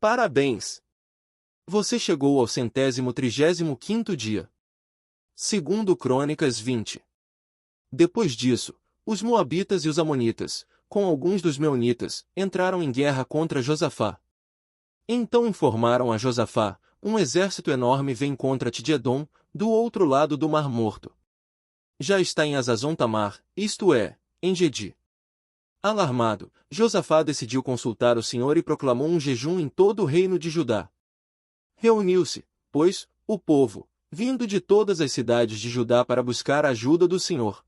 Parabéns! Você chegou ao 135º dia. Segundo Crônicas 20. Depois disso, os Moabitas e os Amonitas, com alguns dos Meunitas, entraram em guerra contra Josafá. Então informaram a Josafá: um exército enorme vem contra-te de Edom, do outro lado do Mar Morto. Já está em Hazazon Tamar, isto é, em Gedi. Alarmado, Josafá decidiu consultar o Senhor e proclamou um jejum em todo o reino de Judá. Reuniu-se, pois, o povo, vindo de todas as cidades de Judá para buscar a ajuda do Senhor.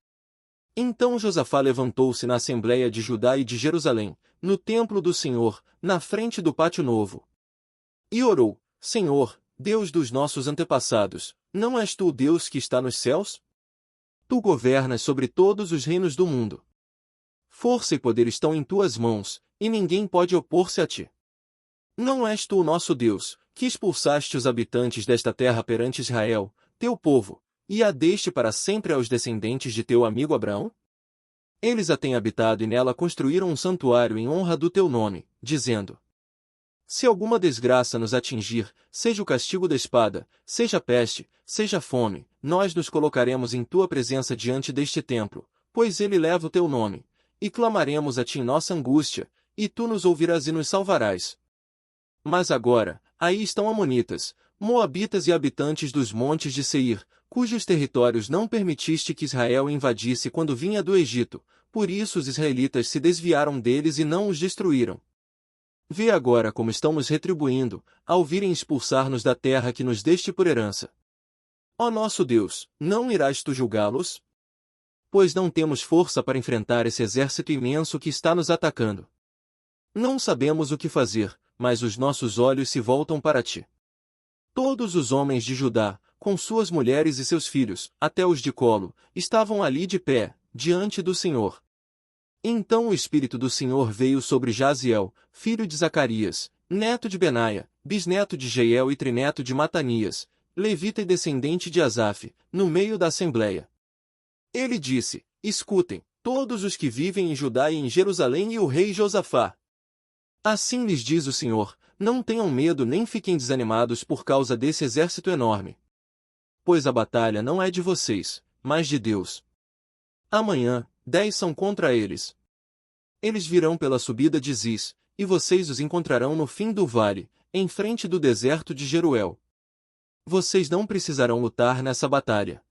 Então Josafá levantou-se na Assembleia de Judá e de Jerusalém, no templo do Senhor, na frente do pátio novo. E orou: Senhor, Deus dos nossos antepassados, não és tu o Deus que está nos céus? Tu governas sobre todos os reinos do mundo. Força e poder estão em tuas mãos, e ninguém pode opor-se a ti. Não és tu o nosso Deus, que expulsaste os habitantes desta terra perante Israel, teu povo, e a deste para sempre aos descendentes de teu amigo Abraão? Eles a têm habitado e nela construíram um santuário em honra do teu nome, dizendo: se alguma desgraça nos atingir, seja o castigo da espada, seja peste, seja fome, nós nos colocaremos em tua presença diante deste templo, pois ele leva o teu nome, e clamaremos a ti em nossa angústia, e tu nos ouvirás e nos salvarás. Mas agora, aí estão amonitas, moabitas e habitantes dos montes de Seir, cujos territórios não permitiste que Israel invadisse quando vinha do Egito, por isso os israelitas se desviaram deles e não os destruíram. Vê agora como estão nos retribuindo, ao virem expulsar-nos da terra que nos deste por herança. Ó nosso Deus, não irás tu julgá-los? Pois não temos força para enfrentar esse exército imenso que está nos atacando. Não sabemos o que fazer, mas os nossos olhos se voltam para ti. Todos os homens de Judá, com suas mulheres e seus filhos, até os de colo, estavam ali de pé, diante do Senhor. Então o Espírito do Senhor veio sobre Jaziel, filho de Zacarias, neto de Benaia, bisneto de Jeiel e trineto de Matanias, levita e descendente de Asaf, no meio da assembleia. Ele disse: escutem, todos os que vivem em Judá e em Jerusalém e o rei Josafá. Assim lhes diz o Senhor: não tenham medo nem fiquem desanimados por causa desse exército enorme. Pois a batalha não é de vocês, mas de Deus. Amanhã, 10 são contra eles. Eles virão pela subida de Ziz, e vocês os encontrarão no fim do vale, em frente do deserto de Jeruel. Vocês não precisarão lutar nessa batalha.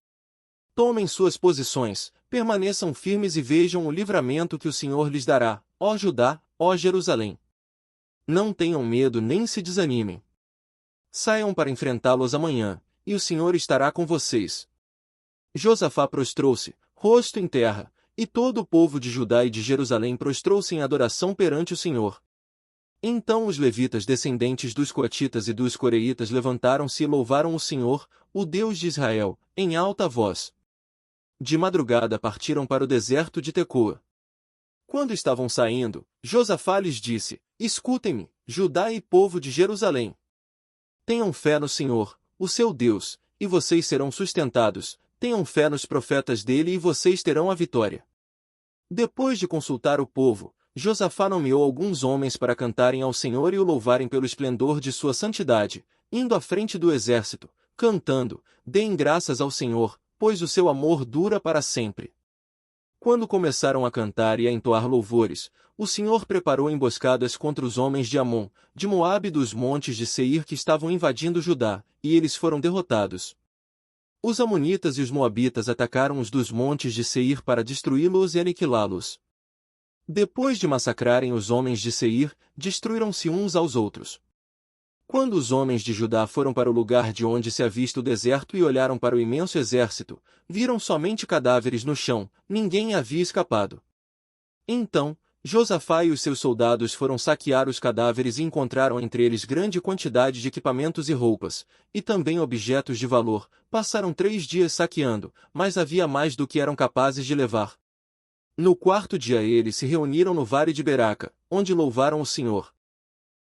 Tomem suas posições, permaneçam firmes e vejam o livramento que o Senhor lhes dará, ó Judá, ó Jerusalém. Não tenham medo nem se desanimem. Saiam para enfrentá-los amanhã, e o Senhor estará com vocês. Josafá prostrou-se, rosto em terra, e todo o povo de Judá e de Jerusalém prostrou-se em adoração perante o Senhor. Então os levitas descendentes dos coatitas e dos coreitas levantaram-se e louvaram o Senhor, o Deus de Israel, em alta voz. De madrugada partiram para o deserto de Tecoa. Quando estavam saindo, Josafá lhes disse: escutem-me, Judá e povo de Jerusalém. Tenham fé no Senhor, o seu Deus, e vocês serão sustentados. Tenham fé nos profetas dele e vocês terão a vitória. Depois de consultar o povo, Josafá nomeou alguns homens para cantarem ao Senhor e o louvarem pelo esplendor de sua santidade, indo à frente do exército, cantando: deem graças ao Senhor, pois o seu amor dura para sempre. Quando começaram a cantar e a entoar louvores, o Senhor preparou emboscadas contra os homens de Amon, de Moabe e dos montes de Seir que estavam invadindo Judá, e eles foram derrotados. Os amonitas e os moabitas atacaram os dos montes de Seir para destruí-los e aniquilá-los. Depois de massacrarem os homens de Seir, destruíram-se uns aos outros. Quando os homens de Judá foram para o lugar de onde se avista o deserto e olharam para o imenso exército, viram somente cadáveres no chão, ninguém havia escapado. Então, Josafá e os seus soldados foram saquear os cadáveres e encontraram entre eles grande quantidade de equipamentos e roupas, e também objetos de valor. Passaram 3 dias saqueando, mas havia mais do que eram capazes de levar. No 4º dia eles se reuniram no Vale de Beraca, onde louvaram o Senhor.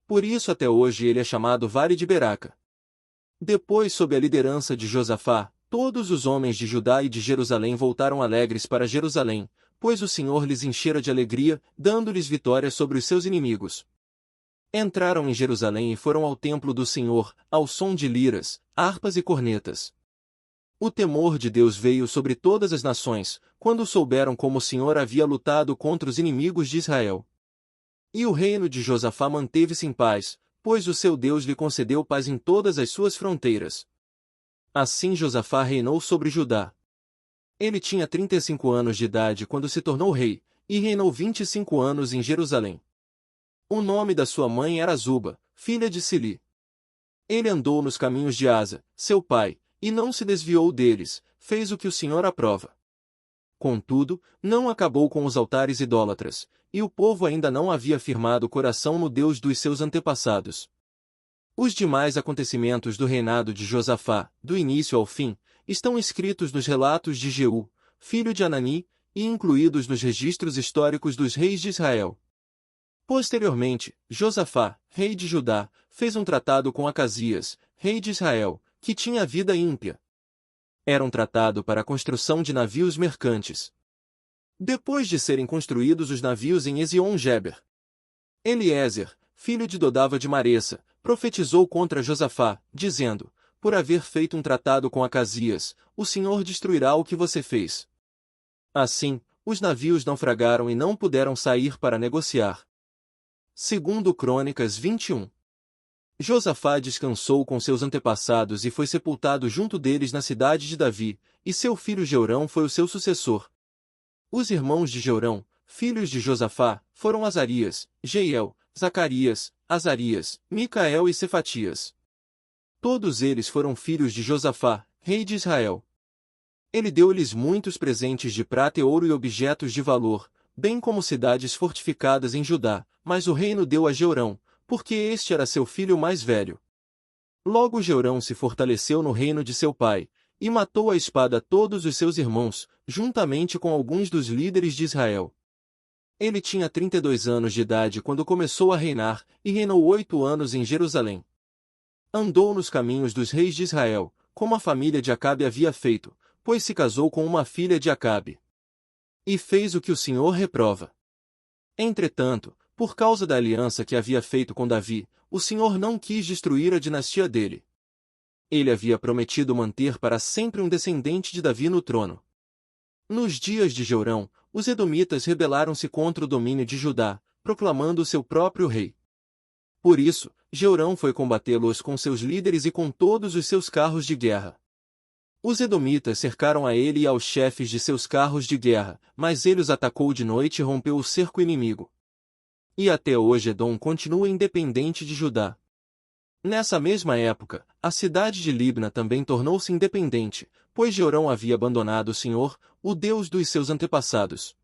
Por isso até hoje ele é chamado Vale de Beraca. Depois, sob a liderança de Josafá, todos os homens de Judá e de Jerusalém voltaram alegres para Jerusalém, pois o Senhor lhes enchera de alegria, dando-lhes vitória sobre os seus inimigos. Entraram em Jerusalém e foram ao templo do Senhor, ao som de liras, harpas e cornetas. O temor de Deus veio sobre todas as nações, quando souberam como o Senhor havia lutado contra os inimigos de Israel. E o reino de Josafá manteve-se em paz, pois o seu Deus lhe concedeu paz em todas as suas fronteiras. Assim Josafá reinou sobre Judá. Ele tinha 35 anos de idade quando se tornou rei, e reinou 25 anos em Jerusalém. O nome da sua mãe era Zuba, filha de Sili. Ele andou nos caminhos de Asa, seu pai, e não se desviou deles, fez o que o Senhor aprova. Contudo, não acabou com os altares idólatras, e o povo ainda não havia firmado o coração no Deus dos seus antepassados. Os demais acontecimentos do reinado de Josafá, do início ao fim, estão escritos nos relatos de Jeú, filho de Anani, e incluídos nos registros históricos dos reis de Israel. Posteriormente, Josafá, rei de Judá, fez um tratado com Acasias, rei de Israel, que tinha vida ímpia. Era um tratado para a construção de navios mercantes. Depois de serem construídos os navios em Ezion-Geber, Eliezer, filho de Dodava de Maressa, profetizou contra Josafá, dizendo: por haver feito um tratado com Acasias, o Senhor destruirá o que você fez. Assim, os navios naufragaram e não puderam sair para negociar. Segundo Crônicas 21. Josafá descansou com seus antepassados e foi sepultado junto deles na cidade de Davi, e seu filho Jeorão foi o seu sucessor. Os irmãos de Jeorão, filhos de Josafá, foram Azarias, Jeiel, Zacarias, Azarias, Micael e Cefatias. Todos eles foram filhos de Josafá, rei de Israel. Ele deu-lhes muitos presentes de prata e ouro e objetos de valor, bem como cidades fortificadas em Judá, mas o reino deu a Jeorão, porque este era seu filho mais velho. Logo Jeorão se fortaleceu no reino de seu pai, e matou à espada todos os seus irmãos, juntamente com alguns dos líderes de Israel. Ele tinha 32 anos de idade quando começou a reinar, e reinou 8 anos em Jerusalém. Andou nos caminhos dos reis de Israel, como a família de Acabe havia feito, pois se casou com uma filha de Acabe. E fez o que o Senhor reprova. Entretanto, por causa da aliança que havia feito com Davi, o Senhor não quis destruir a dinastia dele. Ele havia prometido manter para sempre um descendente de Davi no trono. Nos dias de Jeorão, os edomitas rebelaram-se contra o domínio de Judá, proclamando seu próprio rei. Por isso, Jeorão foi combatê-los com seus líderes e com todos os seus carros de guerra. Os edomitas cercaram a ele e aos chefes de seus carros de guerra, mas ele os atacou de noite e rompeu o cerco inimigo. E até hoje Edom continua independente de Judá. Nessa mesma época, a cidade de Libna também tornou-se independente, pois Jeorão havia abandonado o Senhor, o Deus dos seus antepassados.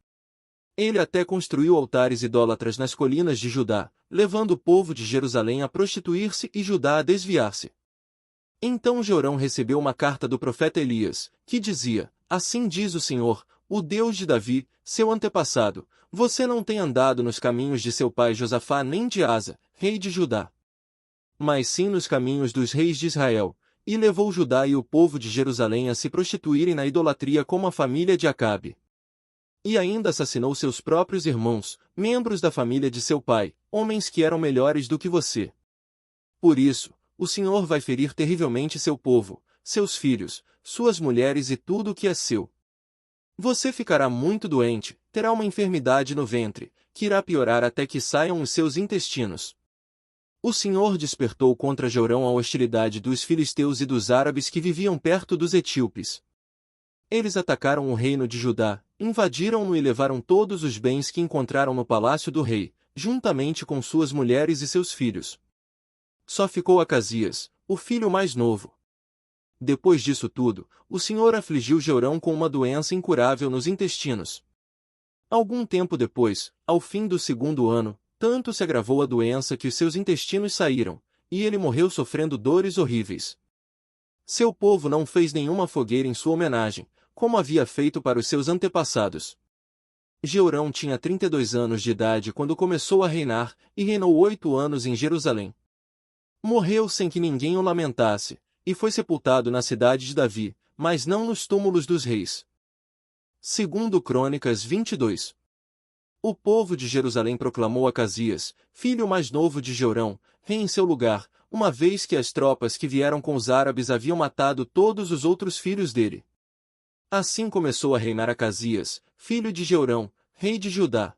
Ele até construiu altares idólatras nas colinas de Judá, levando o povo de Jerusalém a prostituir-se e Judá a desviar-se. Então Jeorão recebeu uma carta do profeta Elias, que dizia: assim diz o Senhor, o Deus de Davi, seu antepassado, você não tem andado nos caminhos de seu pai Josafá nem de Asa, rei de Judá, mas sim nos caminhos dos reis de Israel, e levou Judá e o povo de Jerusalém a se prostituírem na idolatria como a família de Acabe. E ainda assassinou seus próprios irmãos, membros da família de seu pai, homens que eram melhores do que você. Por isso, o Senhor vai ferir terrivelmente seu povo, seus filhos, suas mulheres e tudo o que é seu. Você ficará muito doente, terá uma enfermidade no ventre, que irá piorar até que saiam os seus intestinos. O Senhor despertou contra Jeorão a hostilidade dos filisteus e dos árabes que viviam perto dos etíopes. Eles atacaram o reino de Judá, invadiram-no e levaram todos os bens que encontraram no palácio do rei, juntamente com suas mulheres e seus filhos. Só ficou Acasias, o filho mais novo. Depois disso tudo, o Senhor afligiu Jeorão com uma doença incurável nos intestinos. Algum tempo depois, ao fim do 2º ano, tanto se agravou a doença que os seus intestinos saíram, e ele morreu sofrendo dores horríveis. Seu povo não fez nenhuma fogueira em sua homenagem, como havia feito para os seus antepassados. Jeorão tinha 32 anos de idade quando começou a reinar, e reinou 8 anos em Jerusalém. Morreu sem que ninguém o lamentasse, e foi sepultado na cidade de Davi, mas não nos túmulos dos reis. Segundo Crônicas 22. O povo de Jerusalém proclamou Acasias, filho mais novo de Jeorão, rei em seu lugar, uma vez que as tropas que vieram com os árabes haviam matado todos os outros filhos dele. Assim começou a reinar Acasias, filho de Jeorão, rei de Judá.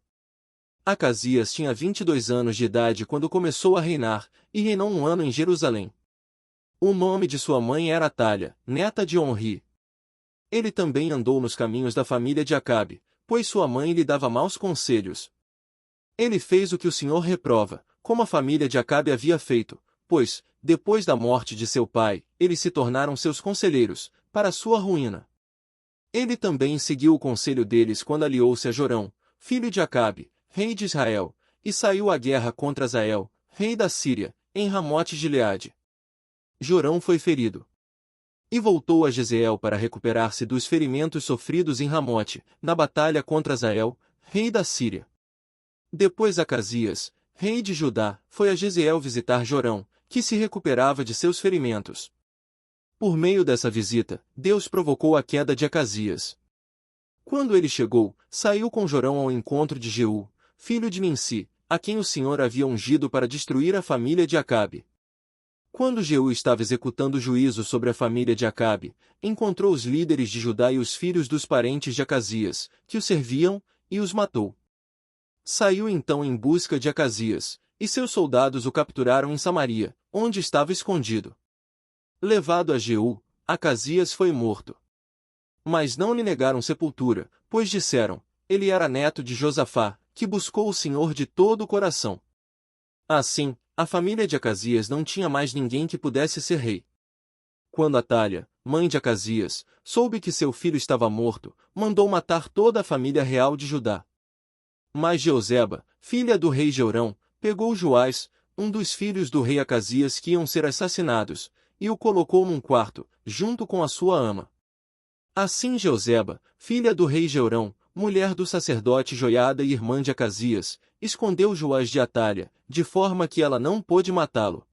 Acasias tinha 22 anos de idade quando começou a reinar, e reinou 1 ano em Jerusalém. O nome de sua mãe era Atália, neta de Onri. Ele também andou nos caminhos da família de Acabe, pois sua mãe lhe dava maus conselhos. Ele fez o que o Senhor reprova, como a família de Acabe havia feito, pois, depois da morte de seu pai, eles se tornaram seus conselheiros, para sua ruína. Ele também seguiu o conselho deles quando aliou-se a Jorão, filho de Acabe, rei de Israel, e saiu à guerra contra Azael, rei da Síria, em Ramote-Gileade. Jorão foi ferido. E voltou a Jezreel para recuperar-se dos ferimentos sofridos em Ramote, na batalha contra Azael, rei da Síria. Depois Acasias, rei de Judá, foi a Jezreel visitar Jorão, que se recuperava de seus ferimentos. Por meio dessa visita, Deus provocou a queda de Acasias. Quando ele chegou, saiu com Jorão ao encontro de Jeú, filho de Nimsi, a quem o Senhor havia ungido para destruir a família de Acabe. Quando Jeú estava executando juízo sobre a família de Acabe, encontrou os líderes de Judá e os filhos dos parentes de Acasias, que o serviam, e os matou. Saiu então em busca de Acasias, e seus soldados o capturaram em Samaria, onde estava escondido. Levado a Jeú, Acasias foi morto. Mas não lhe negaram sepultura, pois disseram, ele era neto de Josafá, que buscou o Senhor de todo o coração. Assim, a família de Acasias não tinha mais ninguém que pudesse ser rei. Quando Atália, mãe de Acasias, soube que seu filho estava morto, mandou matar toda a família real de Judá. Mas Jeozeba, filha do rei Jeorão, pegou Joás, um dos filhos do rei Acasias que iam ser assassinados, e o colocou num quarto, junto com a sua ama. Assim Jeozeba, filha do rei Jeorão, mulher do sacerdote Joiada e irmã de Acasias, escondeu Joás de Atália, de forma que ela não pôde matá-lo.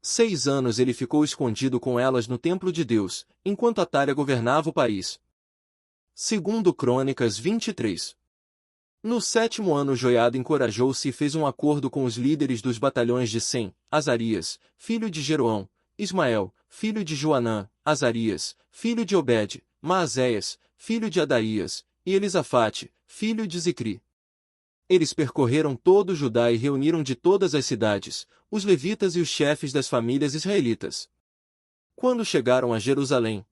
6 anos ele ficou escondido com elas no templo de Deus, enquanto Atália governava o país. Segundo Crônicas 23. No 7º ano Joiada encorajou-se e fez um acordo com os líderes dos batalhões de Sem, Azarias, filho de Jeroão, Ismael, filho de Joanã, Azarias, filho de Obed, Maazéias, filho de Adaías, e Elisafate, filho de Zicri. Eles percorreram todo o Judá e reuniram de todas as cidades, os levitas e os chefes das famílias israelitas. Quando chegaram a Jerusalém,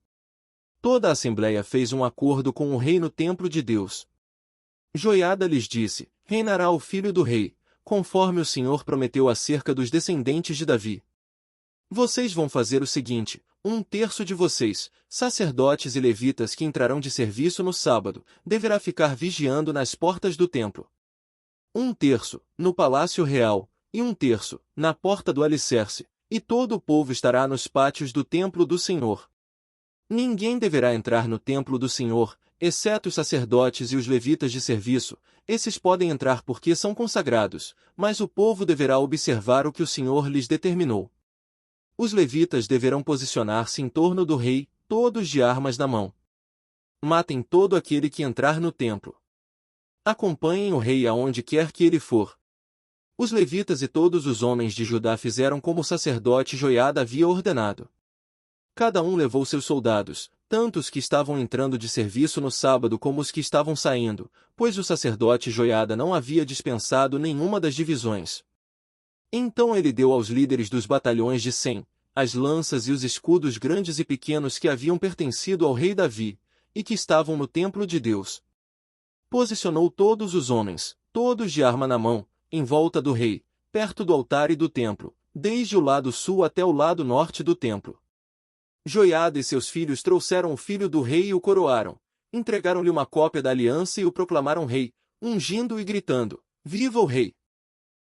toda a assembleia fez um acordo com o rei no templo de Deus. Joiada lhes disse, reinará o filho do rei, conforme o Senhor prometeu acerca dos descendentes de Davi. Vocês vão fazer o seguinte, 1/3 de vocês, sacerdotes e levitas que entrarão de serviço no sábado, deverá ficar vigiando nas portas do templo. 1/3, no palácio real, e 1/3, na porta do alicerce, e todo o povo estará nos pátios do templo do Senhor. Ninguém deverá entrar no templo do Senhor, exceto os sacerdotes e os levitas de serviço, esses podem entrar porque são consagrados, mas o povo deverá observar o que o Senhor lhes determinou. Os levitas deverão posicionar-se em torno do rei, todos de armas na mão. Matem todo aquele que entrar no templo. Acompanhem o rei aonde quer que ele for. Os levitas e todos os homens de Judá fizeram como o sacerdote Joiada havia ordenado. Cada um levou seus soldados, tanto os que estavam entrando de serviço no sábado como os que estavam saindo, pois o sacerdote Joiada não havia dispensado nenhuma das divisões. Então ele deu aos líderes dos batalhões de Sem, as lanças e os escudos grandes e pequenos que haviam pertencido ao rei Davi, e que estavam no templo de Deus. Posicionou todos os homens, todos de arma na mão, em volta do rei, perto do altar e do templo, desde o lado sul até o lado norte do templo. Joiada e seus filhos trouxeram o filho do rei e o coroaram, entregaram-lhe uma cópia da aliança e o proclamaram rei, ungindo e gritando, Viva o rei!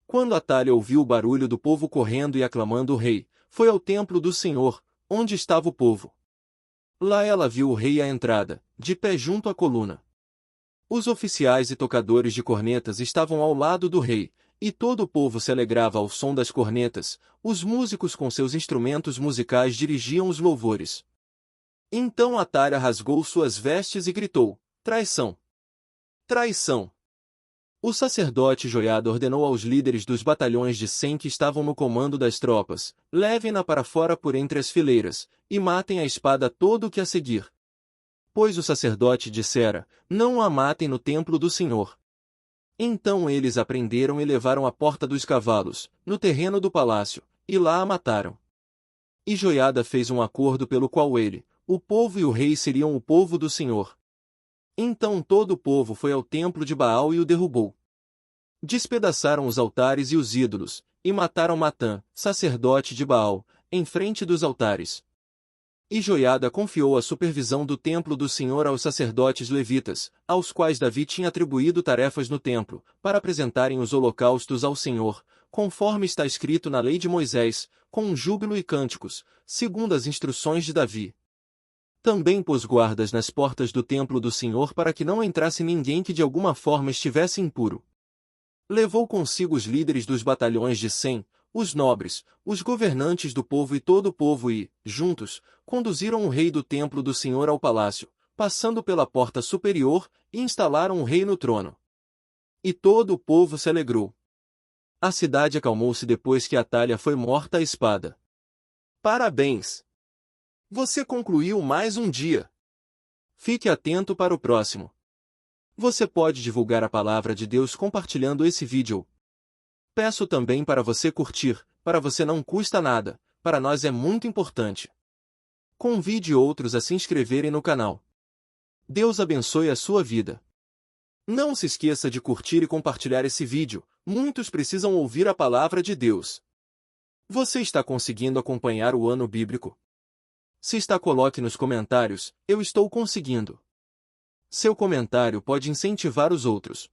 Quando Atália ouviu o barulho do povo correndo e aclamando o rei, foi ao templo do Senhor, onde estava o povo. Lá ela viu o rei à entrada, de pé junto à coluna. Os oficiais e tocadores de cornetas estavam ao lado do rei, e todo o povo se alegrava ao som das cornetas, os músicos com seus instrumentos musicais dirigiam os louvores. Então Atália rasgou suas vestes e gritou, Traição! Traição! O sacerdote Joiada ordenou aos líderes dos batalhões de 100 que estavam no comando das tropas: levem-na para fora por entre as fileiras, e matem a espada todo o que a seguir. Pois o sacerdote dissera: não a matem no templo do Senhor. Então eles a prenderam e levaram à porta dos cavalos, no terreno do palácio, e lá a mataram. E Joiada fez um acordo pelo qual ele, o povo e o rei seriam o povo do Senhor. Então todo o povo foi ao templo de Baal e o derrubou. Despedaçaram os altares e os ídolos, e mataram Matã, sacerdote de Baal, em frente dos altares. E Joiada confiou a supervisão do templo do Senhor aos sacerdotes levitas, aos quais Davi tinha atribuído tarefas no templo, para apresentarem os holocaustos ao Senhor, conforme está escrito na lei de Moisés, com júbilo e cânticos, segundo as instruções de Davi. Também pôs guardas nas portas do templo do Senhor para que não entrasse ninguém que de alguma forma estivesse impuro. Levou consigo os líderes dos batalhões de 100, os nobres, os governantes do povo e todo o povo e, juntos, conduziram o rei do templo do Senhor ao palácio, passando pela porta superior, e instalaram o rei no trono. E todo o povo se alegrou. A cidade acalmou-se depois que Atalha foi morta à espada. Parabéns! Você concluiu mais um dia. Fique atento para o próximo. Você pode divulgar a palavra de Deus compartilhando esse vídeo. Peço também para você curtir, para você não custa nada, para nós é muito importante. Convide outros a se inscreverem no canal. Deus abençoe a sua vida. Não se esqueça de curtir e compartilhar esse vídeo, muitos precisam ouvir a palavra de Deus. Você está conseguindo acompanhar o ano bíblico? Se está, coloque nos comentários: eu estou conseguindo. Seu comentário pode incentivar os outros.